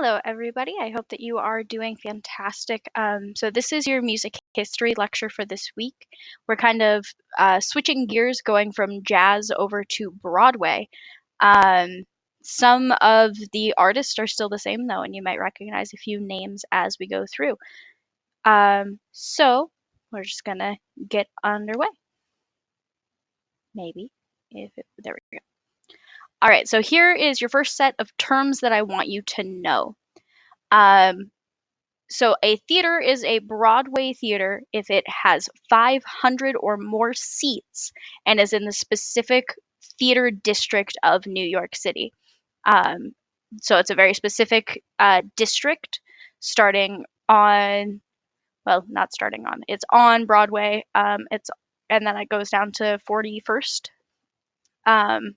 Hello, everybody. I hope that you are doing fantastic. So this is your music history lecture for this week. We're kind of switching gears, going from jazz over to Broadway. Um, some of the artists are still the same, though, and you might recognize a few names as we go through. So we're just gonna get underway. Maybe, there we go. All right, so here is your first set of terms that I want you to know. Um, So a theater is a Broadway theater if it has 500 or more seats and is in the specific theater district of New York City. Um, so it's a very specific district starting on, well, not starting on, it's on Broadway. And then it goes down to 41st. Um,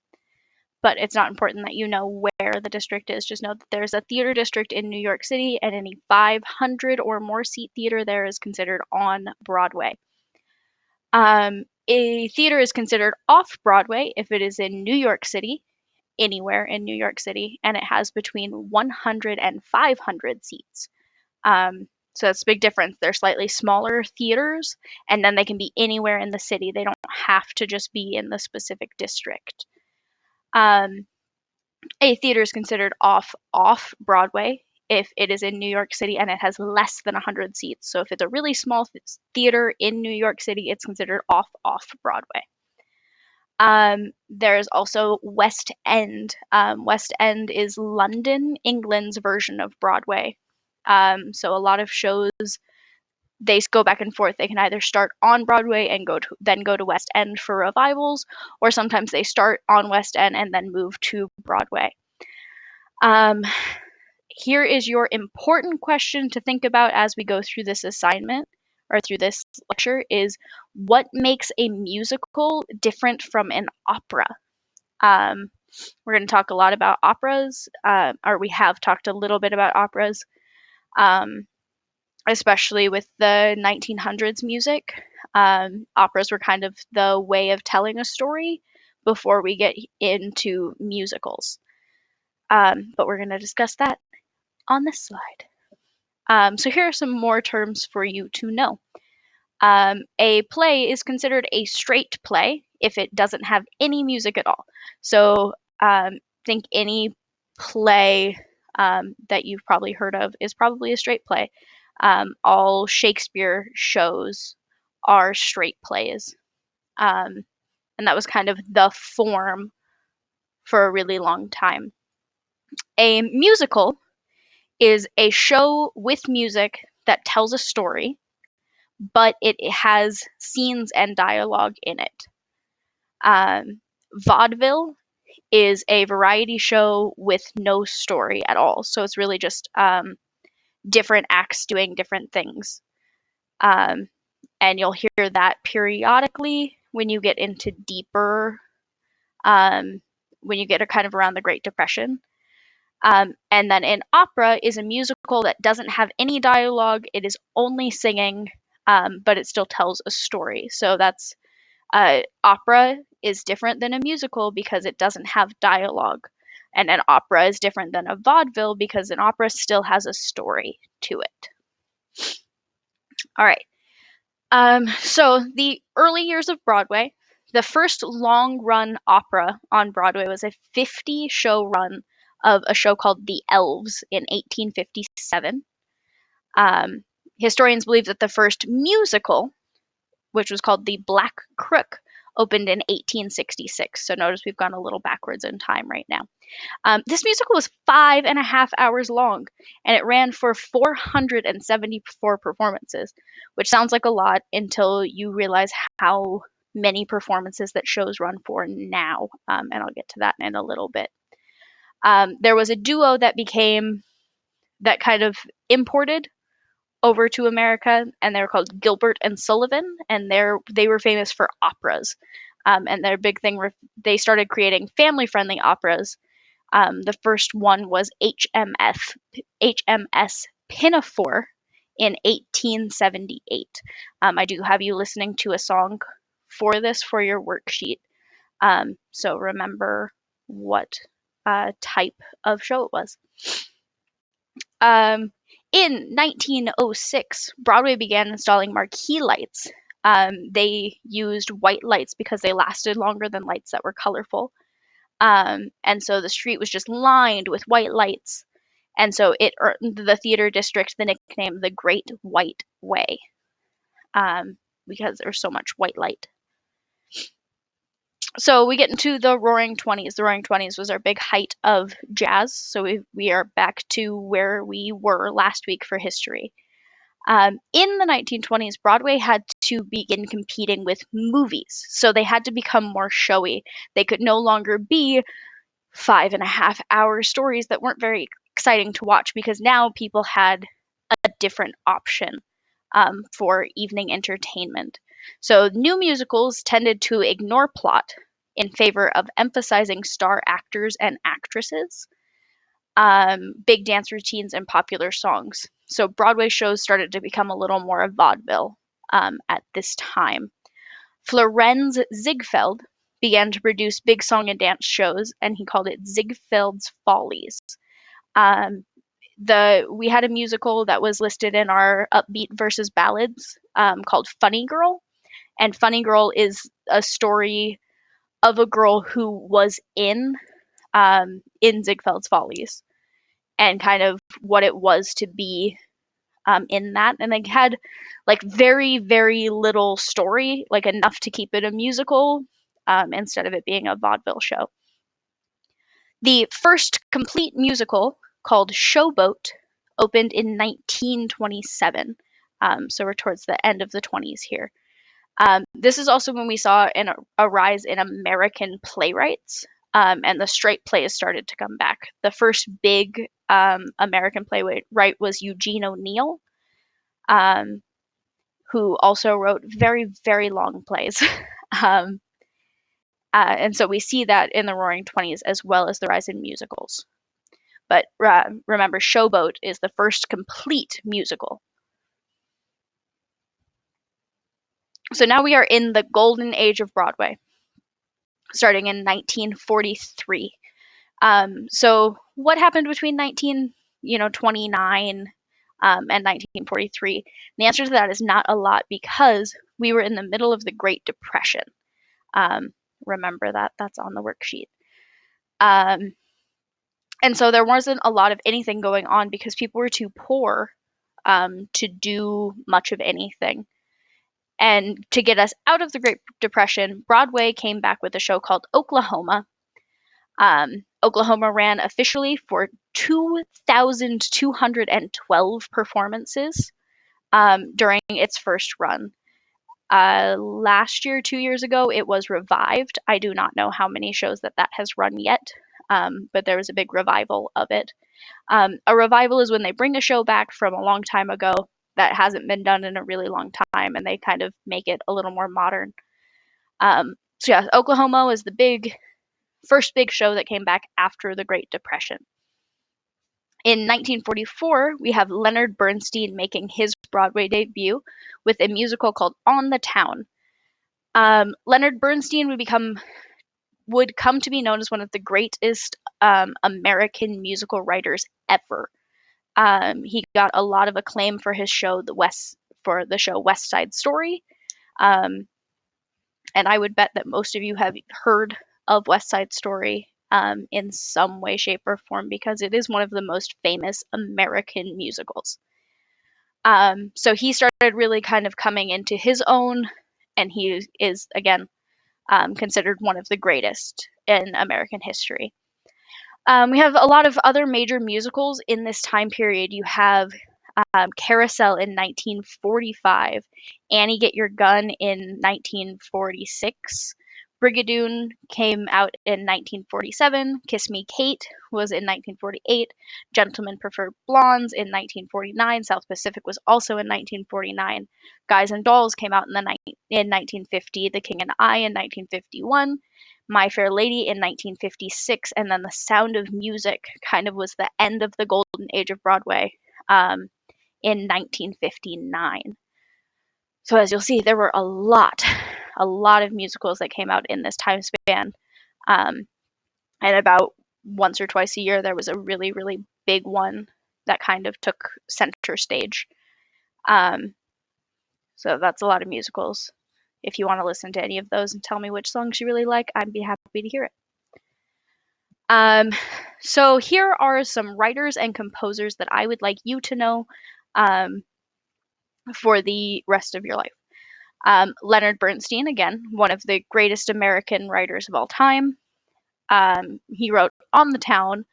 but it's not important that you know where the district is. Just know that there's a theater district in New York City, and any 500 or more seat theater there is considered on Broadway. A theater is considered off Broadway if it is in New York City, anywhere in New York City, and it has between 100 and 500 seats. So that's a big difference. They're slightly smaller theaters, and then they can be anywhere in the city. They don't have to just be in the specific district. Um, A theater is considered off Broadway if it is in New York City and it has less than 100 seats. So if it's a really small theater in New York City, it's considered off Broadway. There's also West End. West End is London, England's version of Broadway. So a lot of shows, they go back and forth. They can either start on Broadway and then go to West End for revivals, or sometimes they start on West End and then move to Broadway. Um, Here is your important question to think about as we go through this assignment or through this lecture is what makes a musical different from an opera? Um, we're going to talk a lot about operas, or we have talked a little bit about operas, um, especially with the 1900s music. Operas were kind of the way of telling a story before we get into musicals. But we're going to discuss that on this slide. So here are some more terms for you to know. A play is considered a straight play if it doesn't have any music at all. So think any play that you've probably heard of is probably a straight play. All Shakespeare shows are straight plays. And that was kind of the form for a really long time. A musical is a show with music that tells a story, but it has scenes and dialogue in it. Vaudeville is a variety show with no story at all. So it's really just different acts doing different things. And you'll hear that periodically when you get into deeper, when you get kind of around the Great Depression. And then an opera is a musical that doesn't have any dialogue. It is only singing, but it still tells a story. So that's opera is different than a musical because it doesn't have dialogue. And an opera is different than a vaudeville because an opera still has a story to it. All right. So the early years of Broadway, the first long run opera on Broadway was a 50 show run of a show called The Elves in 1857. Um, Historians believe that the first musical, which was called The Black Crook, opened in 1866. So notice we've gone a little backwards in time right now. This musical was 5.5 hours long, and it ran for 474 performances, which sounds like a lot until you realize how many performances that shows run for now, and I'll get to that in a little bit. There was a duo that kind of imported over to America, and they were called Gilbert and Sullivan, and they were famous for operas. And their big thing, they started creating family-friendly operas. The first one was HMS Pinafore in 1878. I do have you listening to a song for this for your worksheet. So remember what type of show it was. Um, in 1906, Broadway began installing marquee lights. They used white lights because they lasted longer than lights that were colorful. And so the street was just lined with white lights. And so it earned the theater district the nickname the Great White Way, because there's so much white light. So we get into the Roaring Twenties. The Roaring Twenties was our big height of jazz. So we are back to where we were last week for history. In the 1920s, Broadway had to begin competing with movies. So they had to become more showy. They could no longer be 5.5 hour stories that weren't very exciting to watch, because now people had a different option for evening entertainment. So new musicals tended to ignore plot in favor of emphasizing star actors and actresses, big dance routines, and popular songs. So Broadway shows started to become a little more of vaudeville at this time. Florenz Ziegfeld began to produce big song and dance shows, and he called it Ziegfeld's Follies. Um, we had a musical that was listed in our upbeat versus ballads, called Funny Girl, and Funny Girl is a story of a girl who was in Ziegfeld's Follies, and kind of what it was to be in that. And they had like very, very little story, like enough to keep it a musical, instead of it being a vaudeville show. The first complete musical, called Showboat, opened in 1927. So we're towards the end of the 20s here. This is also when we saw a rise in American playwrights, and the straight plays started to come back. The first big American playwright was Eugene O'Neill, um, who also wrote very, very long plays. um, and so we see that in the Roaring Twenties, as well as the rise in musicals. But remember, Showboat is the first complete musical. So now we are in the golden age of Broadway, starting in 1943. So what happened between 1929 and 1943? The answer to that is not a lot, because we were in the middle of the Great Depression. Remember that, that's on the worksheet. And so there wasn't a lot of anything going on because people were too poor to do much of anything. And to get us out of the Great Depression, Broadway came back with a show called Oklahoma. Oklahoma ran officially for 2,212 performances during its first run. Last year, 2 years ago, it was revived. I do not know how many shows that has run yet, but there was a big revival of it. A revival is when they bring a show back from a long time ago that hasn't been done in a really long time, and they kind of make it a little more modern. So yeah, Oklahoma was the first big show that came back after the Great Depression. In 1944, we have Leonard Bernstein making his Broadway debut with a musical called On the Town. Leonard Bernstein would come to be known as one of the greatest American musical writers ever. He got a lot of acclaim for his show, the show West Side Story. And I would bet that most of you have heard of West Side Story in some way, shape, or form, because it is one of the most famous American musicals. So he started really kind of coming into his own, and he is, again, considered one of the greatest in American history. We have a lot of other major musicals in this time period. You have Carousel in 1945, Annie Get Your Gun in 1946, Brigadoon came out in 1947, Kiss Me Kate was in 1948, Gentlemen Prefer Blondes in 1949, South Pacific was also in 1949, Guys and Dolls came out in 1950, The King and I in 1951, My Fair Lady in 1956, and then The Sound of Music kind of was the end of the golden age of Broadway in 1959. So as you'll see, there were a lot of musicals that came out in this time span. And about once or twice a year, there was a really, really big one that kind of took center stage. Um, so that's a lot of musicals. If you want to listen to any of those and tell me which songs you really like, I'd be happy to hear it. Um, so here are some writers and composers that I would like you to know um, for the rest of your life. Leonard Bernstein, again, one of the greatest American writers of all time. He wrote On the Town,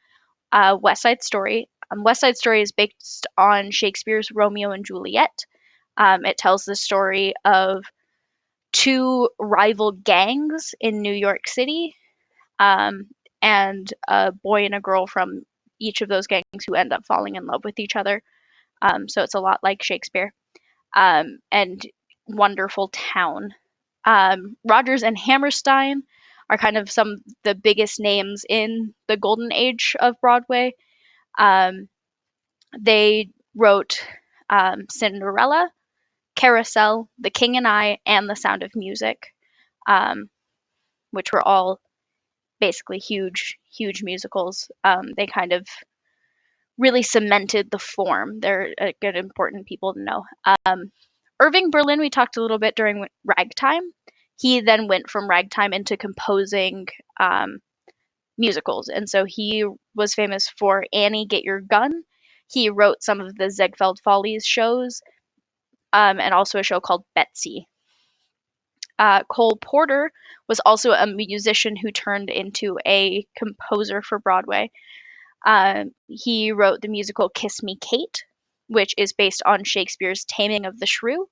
West Side Story. West Side Story is based on Shakespeare's Romeo and Juliet. It tells the story of two rival gangs in New York City, um, and a boy and a girl from each of those gangs who end up falling in love with each other. So it's a lot like Shakespeare. And Wonderful Town. Rodgers and Hammerstein are kind of some of the biggest names in the golden age of Broadway. Um, they wrote Cinderella, Carousel, The King and I, and The Sound of Music, um, which were all basically huge, huge musicals. They kind of really cemented the form. They're good, important people to know. Irving Berlin, we talked a little bit during Ragtime. He then went from Ragtime into composing um, musicals, and so he was famous for Annie, Get Your Gun. He wrote some of the Ziegfeld Follies shows, and also a show called Betsy. Cole Porter was also a musician who turned into a composer for Broadway. He wrote the musical Kiss Me, Kate, which is based on Shakespeare's Taming of the Shrew,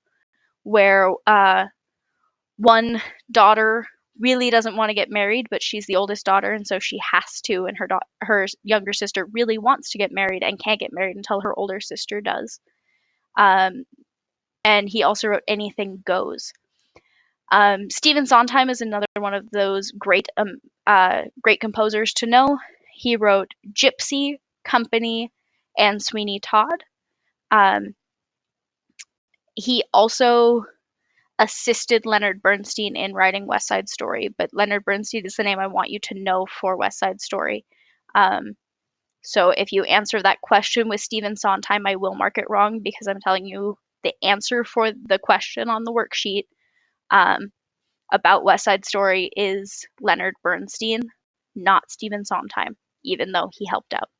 where one daughter really doesn't want to get married, but she's the oldest daughter, and so she has to, and her younger sister really wants to get married and can't get married until her older sister does. Um, and he also wrote Anything Goes. Stephen Sondheim is another one of those great composers to know. He wrote Gypsy, Company, and Sweeney Todd. Um, he also assisted Leonard Bernstein in writing West Side Story, but Leonard Bernstein is the name I want you to know for West Side Story. Um, so if you answer that question with Stephen Sondheim, I will mark it wrong because I'm telling you the answer for the question on the worksheet um, about West Side Story is Leonard Bernstein, not Stephen Sondheim, even though he helped out.